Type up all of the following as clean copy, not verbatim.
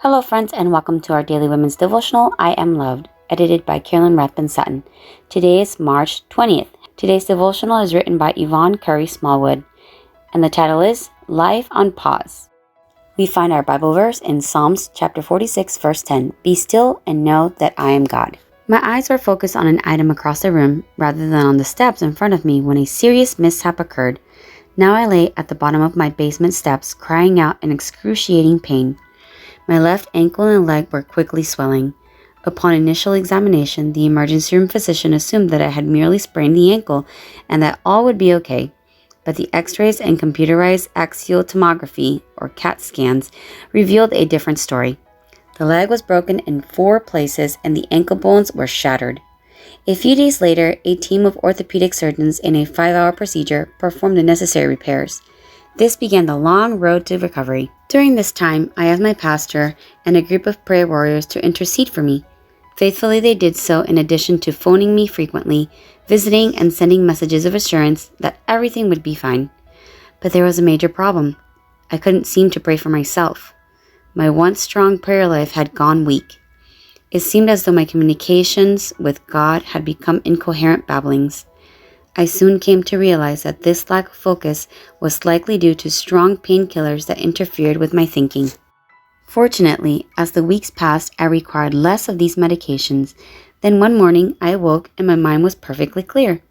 Hello, friends, and welcome to our Daily Women's Devotional, I Am Loved, edited by Carolyn Rathbun Sutton. Today is March 20th. Today's devotional is written by Yvonne Curry Smallwood, and the title is Life on Pause. We find our Bible verse in Psalms chapter 46, verse 10. Be still and know that I am God. My eyes were focused on an item across the room rather than on the steps in front of me when a serious mishap occurred. Now I lay at the bottom of my basement steps, crying out in excruciating pain. My left ankle and leg were quickly swelling. Upon initial examination, the emergency room physician assumed that I had merely sprained the ankle and that all would be okay. But the x-rays and computerized axial tomography, or CAT scans, revealed a different story. The leg was broken in 4 places and the ankle bones were shattered. A few days later, a team of orthopedic surgeons in a 5-hour procedure performed the necessary repairs. This began the long road to recovery. During this time, I asked my pastor and a group of prayer warriors to intercede for me. Faithfully, they did so in addition to phoning me frequently, visiting and sending messages of assurance that everything would be fine. But there was a major problem. I couldn't seem to pray for myself. My once strong prayer life had gone weak. It seemed as though my communications with God had become incoherent babblings. I soon came to realize that this lack of focus was likely due to strong painkillers that interfered with my thinking. Fortunately, as the weeks passed, I required less of these medications. Then one morning, I awoke and my mind was perfectly clear.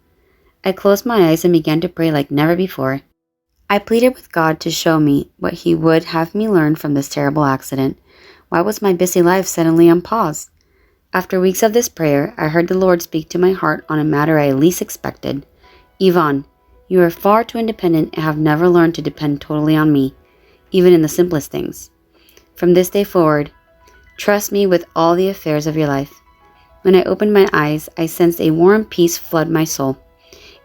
I closed my eyes and began to pray like never before. I pleaded with God to show me what He would have me learn from this terrible accident. Why was my busy life suddenly on pause? After weeks of this prayer, I heard the Lord speak to my heart on a matter I least expected. Yvonne, you are far too independent and have never learned to depend totally on me, even in the simplest things. From this day forward, trust me with all the affairs of your life. When I opened my eyes, I sensed a warm peace flood my soul.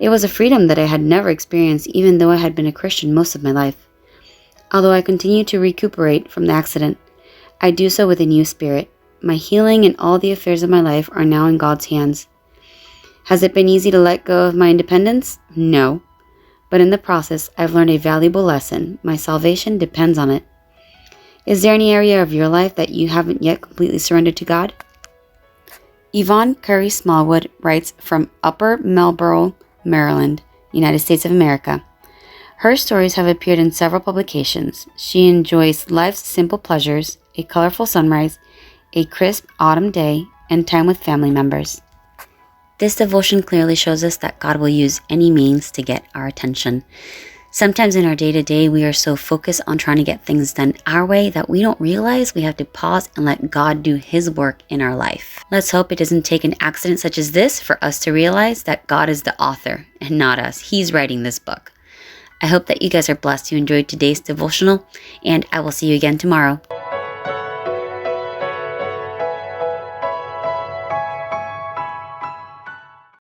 It was a freedom that I had never experienced even though I had been a Christian most of my life. Although I continue to recuperate from the accident, I do so with a new spirit. My healing and all the affairs of my life are now in God's hands. Has it been easy to let go of my independence? No. But in the process, I've learned a valuable lesson. My salvation depends on it. Is there any area of your life that you haven't yet completely surrendered to God? Yvonne Curry Smallwood writes from Upper Marlboro, Maryland, United States of America. Her stories have appeared in several publications. She enjoys life's simple pleasures, a colorful sunrise, a crisp autumn day, and time with family members. This devotion clearly shows us that God will use any means to get our attention. Sometimes in our day-to-day, we are so focused on trying to get things done our way that we don't realize we have to pause and let God do His work in our life. Let's hope it doesn't take an accident such as this for us to realize that God is the author and not us. He's writing this book. I hope that you guys are blessed you enjoyed today's devotional, and I will see you again tomorrow.